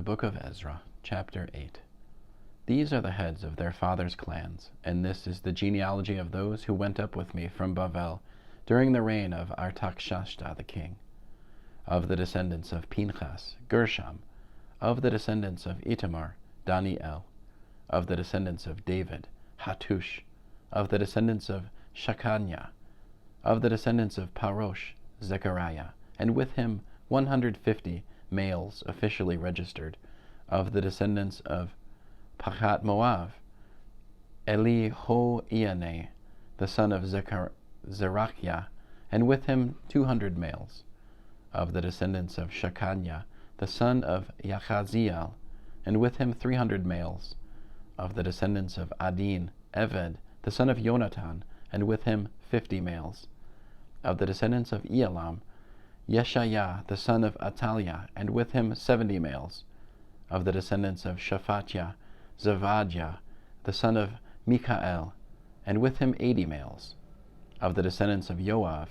book of Ezra, chapter 8. These are the heads of their fathers' clans, and this is the genealogy of those who went up with me from Bavel during the reign of Artaxshasta the king. Of the descendants of Pinchas, Gershom. Of the descendants of Itamar, Daniel. Of the descendants of David, Hattush. Of the descendants of Shechaniah. Of the descendants of Parosh, Zechariah, and with him 150 males officially registered. Of the descendants of Pachat Moav, Elihoenai, the son of Zerachiah, and with him 200 males. Of the descendants of Shechaniah, the son of Yachaziel, and with him 300 males. Of the descendants of Adin, Eved, the son of Yonatan, and with him 50 males. Of the descendants of Elam, Yeshaiah, the son of Ataliah, and with him 70 males. Of the descendants of Shephatiah, Zevadiah, the son of Mikael, and with him 80 males. Of the descendants of Joav,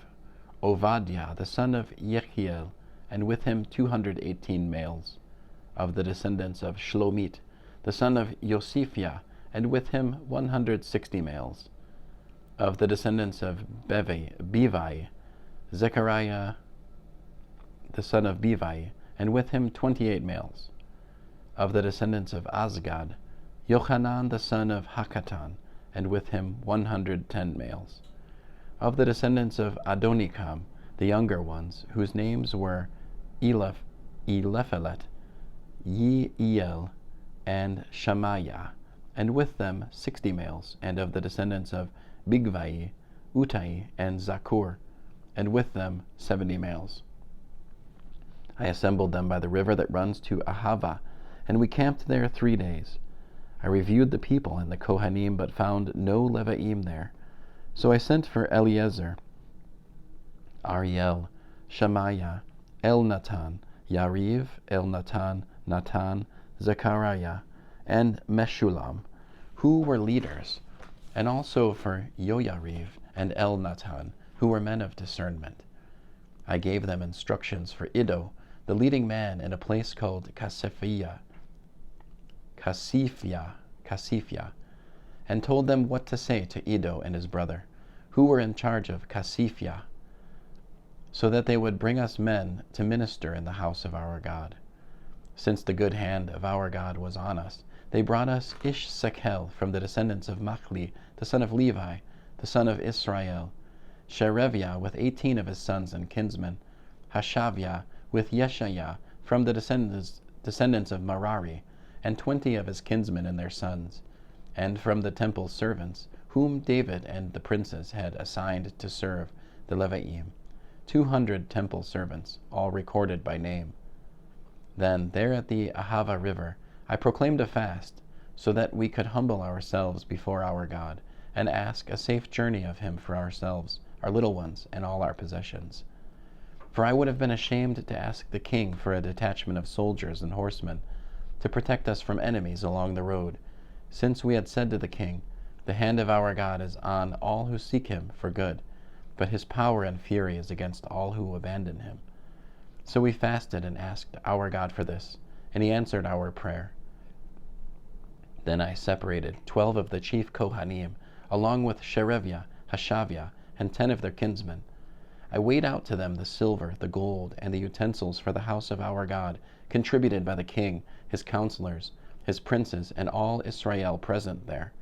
Ovadiah, the son of Yechiel, and with him 218 males. Of the descendants of Shlomit, the son of Yosiphiah, and with him 160 males. Of the descendants of Bivai, Zechariah, the son of Bivai, and with him 28 males. Of the descendants of Azgad, Yochanan the son of Hakatan, and with him 110 males. Of the descendants of Adonikam, the younger ones, whose names were Elephalet, Yeiel, and Shemaiah, and with them 60 males. And of the descendants of Bigvai, Utai, and Zakur, and with them 70 males. I assembled them by the river that runs to Ahava, and we camped there 3 days. I reviewed the people and the Kohanim, but found no Levaim there. So I sent for Eliezer, Ariel, Shemaiah, Elnatan, Yariv, Elnatan, Natan, Zechariah, and Meshulam, who were leaders, and also for Yoyariv and Elnatan, who were men of discernment. I gave them instructions for Iddo, the leading man in a place called Kasifia, and told them what to say to Iddo and his brother, who were in charge of Kasifia, so that they would bring us men to minister in the house of our God. Since the good hand of our God was on us, they brought us Ish-Sekel from the descendants of Machli, the son of Levi, the son of Israel, Shereviah with 18 of his sons and kinsmen, Hashaviah with Yeshaiah from the descendants of Merari, and 20 of his kinsmen and their sons, and from the temple servants, whom David and the princes had assigned to serve the Levaim, 200 temple servants, all recorded by name. Then, there at the Ahava river, I proclaimed a fast, so that we could humble ourselves before our God, and ask a safe journey of him for ourselves, our little ones, and all our possessions. For I would have been ashamed to ask the king for a detachment of soldiers and horsemen, to protect us from enemies along the road, since we had said to the king, the hand of our God is on all who seek him for good, but his power and fury is against all who abandon him. So we fasted and asked our God for this, and he answered our prayer. Then I separated 12 of the chief Kohanim, along with Shereviah, Hashaviah, and 10 of their kinsmen. I weighed out to them the silver, the gold, and the utensils for the house of our God, contributed by the king, his counselors, his princes, and all Israel present there.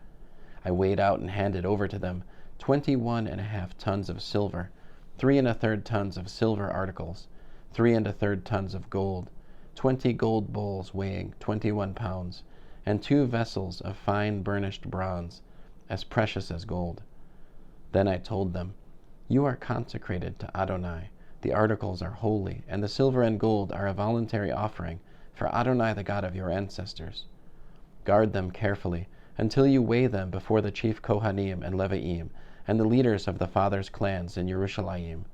I weighed out and handed over to them 21.5 tons of silver, 3.25 tons of silver articles, 3.25 tons of gold, 20 gold bowls weighing 21 pounds, and 2 vessels of fine burnished bronze, as precious as gold. Then I told them, you are consecrated to Adonai, the articles are holy, and the silver and gold are a voluntary offering for Adonai the God of your ancestors. Guard them carefully until you weigh them before the chief Kohanim and Levaim, and the leaders of the fathers' clans in Yerushalayim,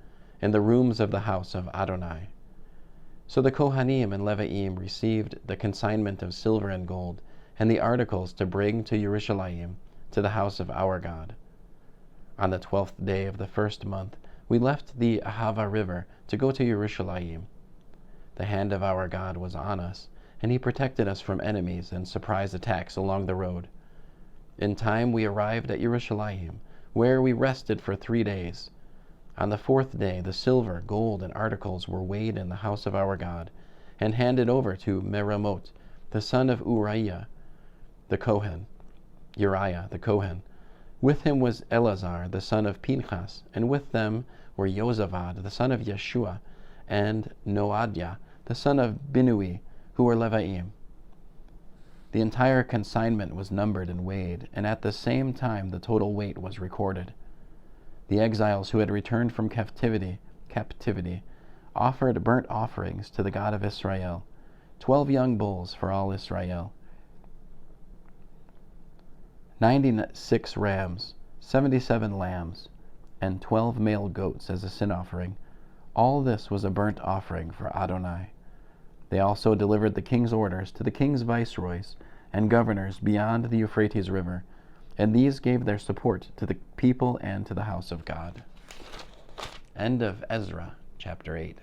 in the rooms of the house of Adonai. So the Kohanim and Levaim received the consignment of silver and gold, and the articles to bring to Yerushalayim, to the house of our God. On the 12th day of the first month, we left the Ahava river to go to Yerushalayim. The hand of our God was on us, and he protected us from enemies and surprise attacks along the road. In time we arrived at Jerusalem, where we rested for 3 days. On the 4th day the silver, gold, and articles were weighed in the house of our God, and handed over to Meramot, the son of Uriah the Kohen. With him was Eleazar, the son of Pinchas, and with them were Jozabad, the son of Yeshua, and Noadiah, the son of Binui, who were Leviim. The entire consignment was numbered and weighed, and at the same time the total weight was recorded. The exiles who had returned from captivity offered burnt offerings to the God of Israel, 12 young bulls for all Israel, 96 rams, 77 lambs, and 12 male goats as a sin offering. All this was a burnt offering for Adonai. They also delivered the king's orders to the king's viceroys and governors beyond the Euphrates River, and these gave their support to the people and to the house of God. End of Ezra, chapter 8.